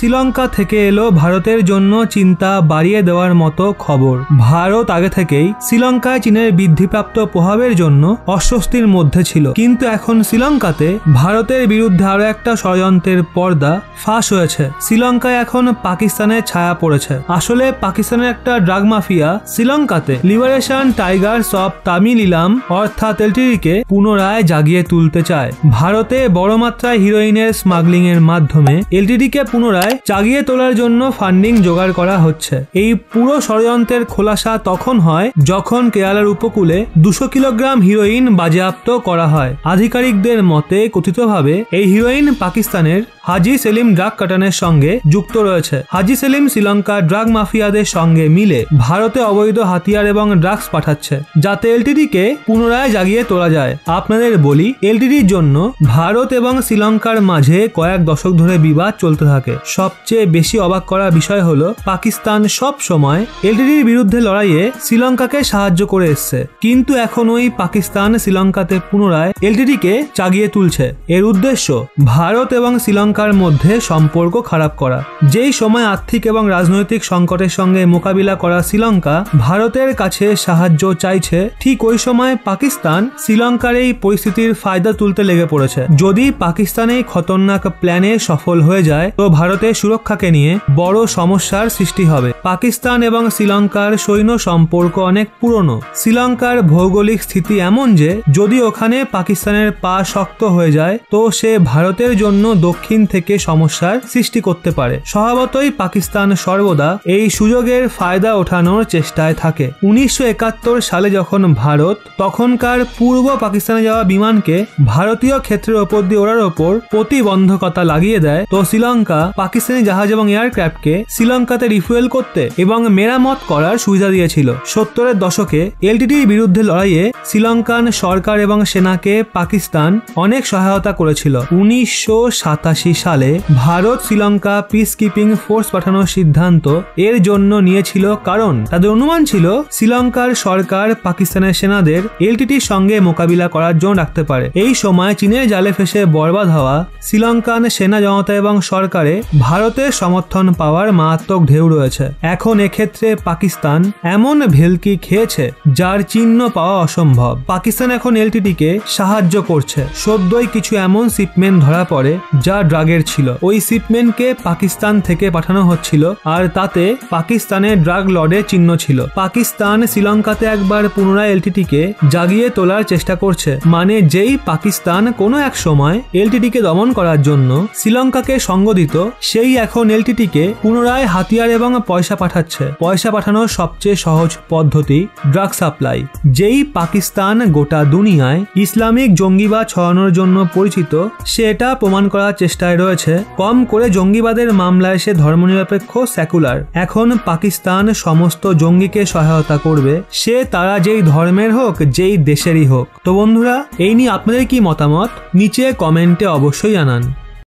শ্রীলঙ্কা থেকে এলো ভারতের জন্য চিন্তা বাড়িয়ে দেওয়ার মতো খবর। ভারত আগে থেকেই শ্রীলঙ্কায় চীনের বৃদ্ধিপ্রাপ্ত প্রভাবের জন্য অস্বস্তির মধ্যে ছিল, কিন্তু এখন শ্রীলঙ্কাতে ভারতের বিরুদ্ধে আরো একটা ষড়যন্ত্রের পর্দা ফাঁস হয়েছে। শ্রীলঙ্কায় এখন পাকিস্তানের ছায়া পড়েছে। আসলে পাকিস্তানের একটা ড্রাগ মাফিয়া শ্রীলঙ্কাতে liberation tigers of Tamil Eelam অর্থাৎ এলটিটিকে পুনরায় জাগিয়ে তুলতে চায়। ভারতে বড় মাত্রায় হিরোইনের স্মাগলিং এর মাধ্যমে এলটিটিকে পুনরায় জাগিয়ে তোলার জন্য ফান্ডিং জোগাড় করা হচ্ছে। এই পুরো ষড়যন্ত্রের খোলাসা তখন হয় যখন কেরালার উপকূলে 200 কিলোগ্রাম হিরোইন বাজেয়াপ্ত করা হয়। আধিকারিকদের মতে কথিতভাবে এই হিরোইন পাকিস্তানের হাজি সেলিম ড্রাগ কাটানের সঙ্গে যুক্ত রয়েছে। হাজি সেলিম শ্রীলঙ্কার ড্রাগ মাফিয়াদের সঙ্গে মিলে ভারতে অবৈধ হাতিয়ার এবং ড্রাগস পাঠাচ্ছে, যাতে এলটিটিকে পুনরায় জাগিয়ে তোলা যায়। আপনাদের বলি, এলটিটির জন্য ভারত এবং শ্রীলঙ্কার মাঝে কয়েক দশক ধরে বিবাদ চলতে থাকে। সবচেয়ে বেশি অবাক করা বিষয় হলো পাকিস্তান সব সময় এলটিটির বিরুদ্ধে লড়াইয়ে শ্রীলঙ্কাকে সাহায্য করে এসছে, কিন্তু এখন ওই পাকিস্তান শ্রীলঙ্কাতে পুনরায় এলটিটিকে জাগিয়ে তুলছে। এর উদ্দেশ্য ভারত এবং শ্রীলঙ্কার মধ্যে সম্পর্ক খারাপ করা। যেই সময় আর্থিক এবং রাজনৈতিক সংকটের সঙ্গে মোকাবিলা করা শ্রীলঙ্কা ভারতের কাছে সাহায্য চাইছে, ঠিক ওই সময় পাকিস্তান শ্রীলঙ্কার এই পরিস্থিতির ফায়দা তুলতে লেগে পড়েছে। যদি পাকিস্তান এই খতরনাক প্ল্যানে সফল হয়ে যায় তো ভারতের সুরক্ষাকে নিয়ে বড় সমস্যার সৃষ্টি হবে। পাকিস্তান এবং শ্রীলঙ্কার সৈন্য সম্পর্ক অনেক পুরনো। শ্রীলঙ্কার ভৌগোলিক স্থিতি এমন যে যদি ওখানে পাকিস্তানের পা শক্ত হয়ে যায় তো সে ভারতের জন্য দক্ষিণ থেকে সমস্যার সৃষ্টি করতে পারে। স্বভাবতই পাকিস্তান সর্বদা এই সুযোগের ফায়দা ওঠানোর চেষ্টায় থাকে। 1971 সালে যখন ভারত তখনকার পূর্ব পাকিস্তানে যাওয়া বিমানকে ভারতীয় ক্ষেত্রের ওপর দিয়ে ওড়ার ওপর প্রতিবন্ধকতা লাগিয়ে দেয়, তো শ্রীলঙ্কা পাকিস্তানি জাহাজ এবং এয়ারক্রাফটকে শ্রীলঙ্কাতে রিফুয়েল করতে এবং মেরামত করার সুবিধা দিয়েছিল। 70-এর দশকে এলটিটির বিরুদ্ধে লড়াইয়ে শ্রীলঙ্কান সরকার এবং সেনাকে পাকিস্তান অনেক সহায়তা করেছিল। 1987 সালে Bharat Sri Lanka peace keeping force পাঠানোর সিদ্ধান্ত এর জন্য নিয়েছিল, কারণ তাদের অনুমান ছিল শ্রীলঙ্কার সরকার পাকিস্তানের সেনাদের এলটিটির সঙ্গে মোকাবিলা করার জন্য রাখতে পারে। এই সময় চীনের জালে ফেসে বরবাদ হওয়া শ্রীলঙ্কান সেনা জনতা এবং সরকারে ভারতের সমর্থন পাওয়ার মারাত্মক ঢেউ রয়েছে। এখন এক্ষেত্রে পাকিস্তান এমন ভেলকি খেয়েছে যার চিহ্ন পাওয়া অসম্ভব। পাকিস্তান এখন এলটিটিকে সাহায্য করছে। সদ্যই কিছু এমন শিপমেন্ট ধরা পড়ে যা ড্রাগের ছিল। ওই শিপমেন্টকে পাকিস্তান থেকে পাঠানো হচ্ছিল আর তাতে পাকিস্তানের ড্রাগ লর্ডের চিহ্ন ছিল। পাকিস্তান শ্রীলঙ্কাতে একবার পুনরায় এলটিটিকে জাগিয়ে তোলার চেষ্টা করছে, মানে যেই পাকিস্তান কোনো এক সময় এলটিটিকে দমন করার জন্য শ্রীলঙ্কাকে সঙ্গ দিত, সেই এখন এলটিটিকে পুনরায় হাতিয়ার এবং পয়সা পাঠাচ্ছে। পয়সা পাঠানোর সবচেয়ে সহজ পদ্ধতি ড্রাগ সাপ্লাই। যেই পাকিস্তান গোটা দুনিয়ায় ইসলামিক জঙ্গিবাদ ছড়ানোর জন্য পরিচিত, সেটা প্রমাণ করার চেষ্টায় রয়েছে। কম করে জঙ্গিবাদের মামলায় সে ধর্মনিরপেক্ষ সেকুলার। এখন পাকিস্তান সমস্ত জঙ্গিকে সহায়তা করবে, সে তারা যেই ধর্মের হোক, যেই দেশেরই হোক। তো বন্ধুরা, এই নিয়ে আপনাদের কি মতামত নিচে কমেন্টে অবশ্যই জানান।